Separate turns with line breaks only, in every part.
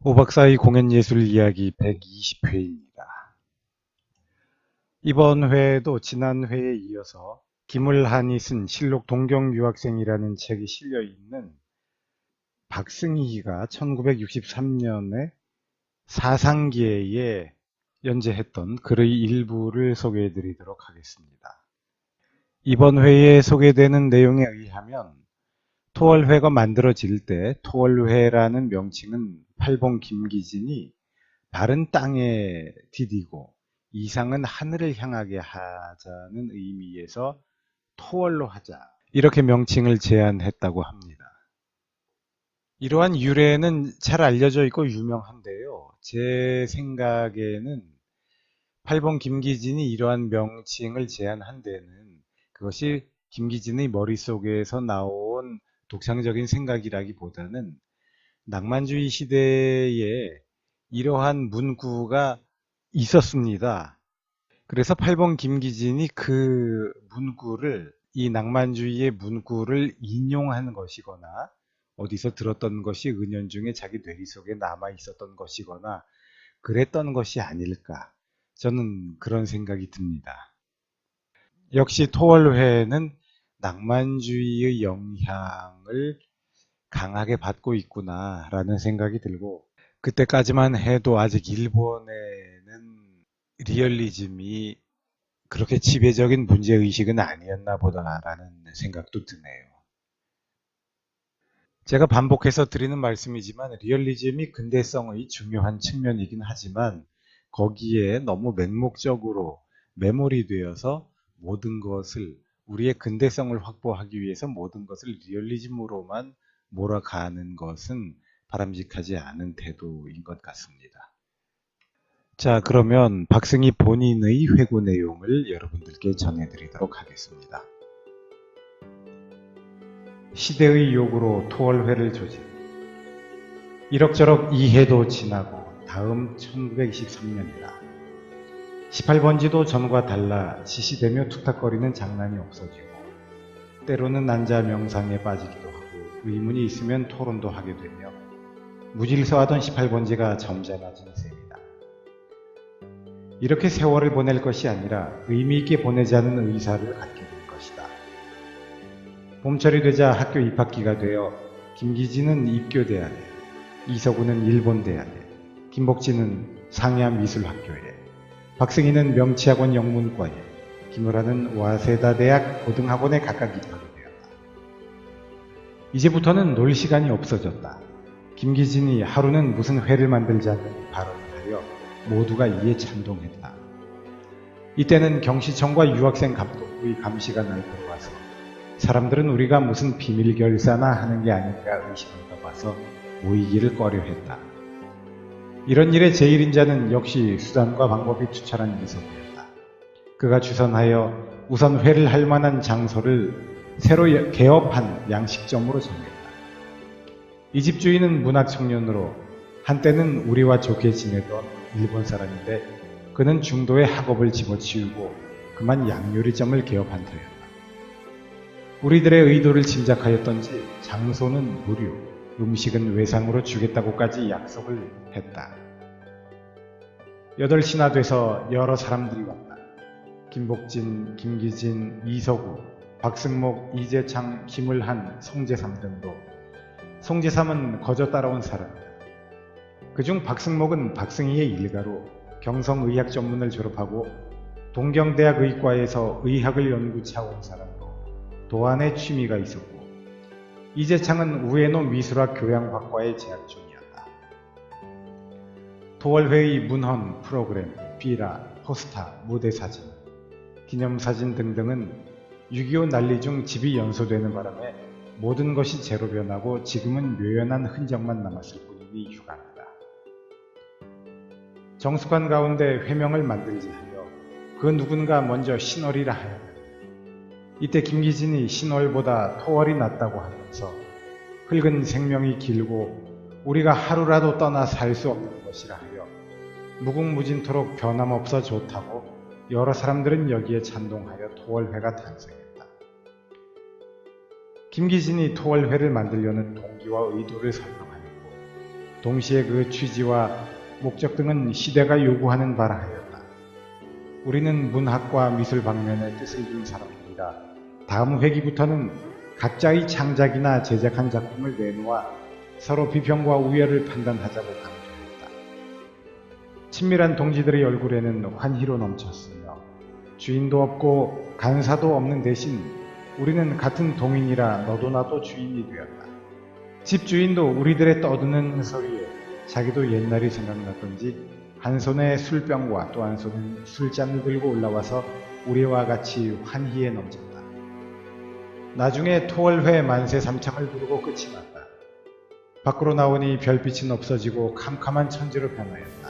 오 박사의 공연예술 이야기 120회입니다. 이번 회에도 지난 회에 이어서 김을한이 쓴 실록 동경유학생이라는 책이 실려 있는 박승희가 1963년에 사상기회에 연재했던 글의 일부를 소개해 드리도록 하겠습니다. 이번 회에 소개되는 내용에 의하면 토월회가 만들어질 때 토월회라는 명칭은 팔봉 김기진이 발은 땅에 디디고 이상은 하늘을 향하게 하자는 의미에서 토월로 하자, 이렇게 명칭을 제안했다고 합니다. 이러한 유래는 잘 알려져 있고 유명한데요. 제 생각에는 팔봉 김기진이 이러한 명칭을 제안한 데는 그것이 김기진의 머릿속에서 나온 독창적인 생각이라기보다는 낭만주의 시대에 이러한 문구가 있었습니다. 그래서 팔봉 김기진이 그 문구를, 이 낭만주의의 문구를 인용한 것이거나 어디서 들었던 것이 은연중에 자기 뇌리 속에 남아 있었던 것이거나 그랬던 것이 아닐까, 저는 그런 생각이 듭니다. 역시 토월회는 낭만주의의 영향을 강하게 받고 있구나라는 생각이 들고, 그때까지만 해도 아직 일본에는 리얼리즘이 그렇게 지배적인 문제의식은 아니었나 보다라는 생각도 드네요. 제가 반복해서 드리는 말씀이지만 리얼리즘이 근대성의 중요한 측면이긴 하지만 거기에 너무 맹목적으로 매몰이 되어서 모든 것을, 우리의 근대성을 확보하기 위해서 모든 것을 리얼리즘으로만 몰아가는 것은 바람직하지 않은 태도인 것 같습니다. 자, 그러면 박승희 본인의 회고 내용을 여러분들께 전해드리도록 하겠습니다. 시대의 요구로 토월회를 조직. 이럭저럭 이해도 지나고 다음 1923년이다. 18번지도 전과 달라 시시되며 툭탁거리는 장난이 없어지고 때로는 난자 명상에 빠지기도 하고 의문이 있으면 토론도 하게 되며 무질서하던 18번지가 점잖아진 셈이다. 이렇게 세월을 보낼 것이 아니라 의미있게 보내자는 의사를 갖게 된 것이다. 봄철이 되자 학교 입학기가 되어 김기진은 입교대학에, 이서구는 일본대학에, 김복진은 상야미술학교에, 박승희는 명치학원 영문과에, 김을한은 와세다대학 고등학원에 각각 입학이 되었다. 이제부터는 놀 시간이 없어졌다. 김기진이 하루는 무슨 회를 만들자는 발언을 하여 모두가 이에 찬동했다. 이때는 경시청과 유학생 감독의 감시가 날들어와서 사람들은 우리가 무슨 비밀 결사나 하는 게 아닐까 의심을 떠봐서 모이기를 꺼려했다. 이런 일의 제1인자는 역시 수단과 방법이 투철한 이석이었다. 그가 주선하여 우선 회를 할 만한 장소를 새로 개업한 양식점으로 정했다. 이 집주인은 문학 청년으로 한때는 우리와 좋게 지내던 일본 사람인데 그는 중도에 학업을 집어치우고 그만 양요리점을 개업한 터였다. 우리들의 의도를 짐작하였던지 장소는 무료, 음식은 외상으로 주겠다고까지 약속을 했다. 8시나 돼서 여러 사람들이 왔다. 김복진, 김기진, 이서구, 박승목, 이재창, 김을한, 송재삼 등도. 송재삼은 거저 따라온 사람이다. 그중 박승목은 박승희의 일가로 경성의학 전문을 졸업하고 동경대학 의과에서 의학을 연구차 온 사람으로 도안의 취미가 있었고, 이재창은 우에노 미술학 교양학과에 재학 중이었다. 토월회의 문헌, 프로그램, 비라, 포스타, 무대사진, 기념사진 등등은 6.25 난리 중 집이 연소되는 바람에 모든 것이 재로 변하고 지금은 묘연한 흔적만 남았을 뿐이니 유감이다. 정숙한 가운데 회명을 만들자 하여 그 누군가 먼저 신월이라 하였다. 이때 김기진이 신월보다 토월이 낫다고 하면서 흙은 생명이 길고 우리가 하루라도 떠나 살 수 없는 것이라 하여 무궁무진토록 변함없어 좋다고 여러 사람들은 여기에 찬동하여 토월회가 탄생했다. 김기진이 토월회를 만들려는 동기와 의도를 설명하였고 동시에 그 취지와 목적 등은 시대가 요구하는 바라 하였다. 우리는 문학과 미술 방면에 뜻을 둔 사람들이라 다음 회기부터는 각자의 창작이나 제작한 작품을 내놓아 서로 비평과 우열을 판단하자고 강조했다. 친밀한 동지들의 얼굴에는 환희로 넘쳤으며 주인도 없고 간사도 없는 대신 우리는 같은 동인이라 너도 나도 주인이 되었다. 집주인도 우리들의 떠드는 소리에 자기도 옛날이 생각났던지 한 손에 술병과 또 한 손은 술잔을 들고 올라와서 우리와 같이 환희에 넘쳤다. 나중에 토월회 만세 삼창을 부르고 끝이 났다. 밖으로 나오니 별빛은 없어지고 캄캄한 천지로 변하였다.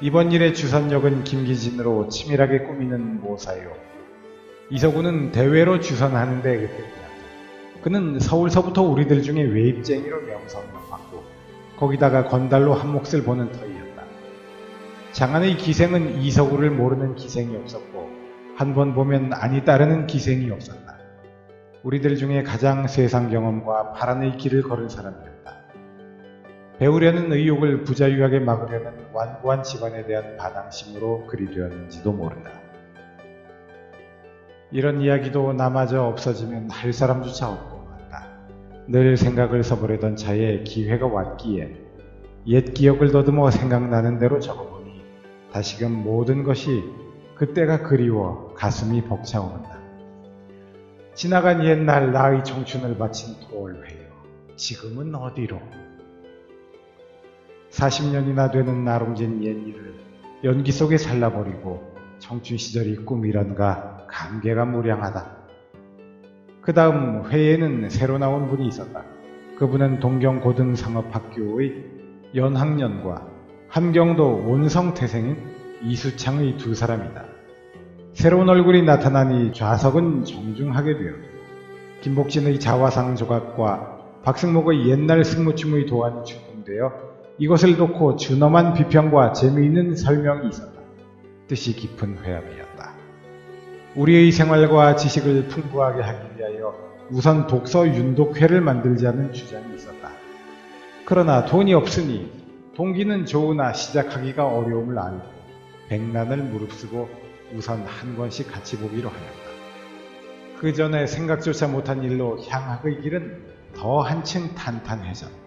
이번 일의 주선역은 김기진으로 치밀하게 꾸미는 모사요. 이서구는 대외로 주선하는데 그때였다. 그는 서울서부터 우리들 중에 외입쟁이로 명성을 받고 거기다가 건달로 한 몫을 보는 터이었다. 장안의 기생은 이서구를 모르는 기생이 없었고 한 번 보면 아니 따르는 기생이 없었다. 우리들 중에 가장 세상 경험과 파란의 길을 걸은 사람이었다. 배우려는 의욕을 부자유하게 막으려는 완고한 집안에 대한 반항심으로 그리 되었는지도 모른다. 이런 이야기도 나마저 없어지면 할 사람조차 없고 말다. 늘 생각을 써보려던 차에 기회가 왔기에 옛 기억을 더듬어 생각나는 대로 적어보니 다시금 모든 것이 그때가 그리워 가슴이 벅차오른다. 지나간 옛날 나의 청춘을 바친 토월회여 지금은 어디로? 40년이나 되는 나롱진 옛일을 연기 속에 살라버리고 청춘 시절이 꿈이란가 감개가 무량하다. 그 다음 회에는 새로 나온 분이 있었다. 그분은 동경고등상업학교의 연학년과 함경도 온성태생인 이수창의 두 사람이다. 새로운 얼굴이 나타나니 좌석은 정중하게 되었고 김복진의 자화상 조각과 박승목의 옛날 승무춤의 도안이 출품되어 이것을 놓고 준엄한 비평과 재미있는 설명이 있었다. 뜻이 깊은 회합이었다. 우리의 생활과 지식을 풍부하게 하기 위하여 우선 독서 윤독회를 만들자는 주장이 있었다. 그러나 돈이 없으니 동기는 좋으나 시작하기가 어려움을 알고 백난을 무릅쓰고 우선 한 권씩 같이 보기로 하였다. 그 전에 생각조차 못한 일로 향학의 길은 더 한층 탄탄해졌다.